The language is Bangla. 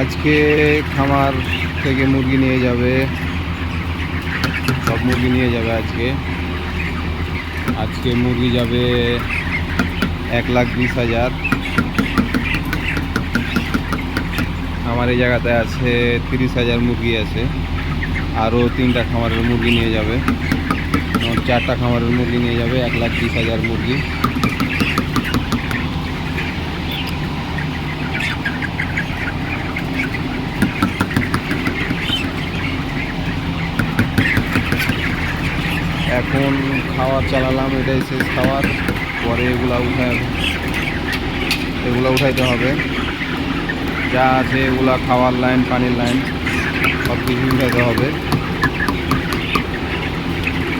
আজকে খামার থেকে মুরগি নিয়ে যাবে, সব মুরগি নিয়ে যাবে আজকে মুরগি যাবে 1,20,000। আমার এই জায়গাতে আছে 30,000 মুরগি আছে। আরও 3টা খামারের মুরগি নিয়ে যাবে, 4টা খামারের মুরগি নিয়ে যাবে, 1,20,000 মুরগি। এখন খাবার চালালাম, এটাই শেষ খাবার। পরে এগুলা উঠাইতে হবে, যা আছে এগুলা খাওয়ার লাইন, পানির লাইন সব কিছু উঠাইতে হবে।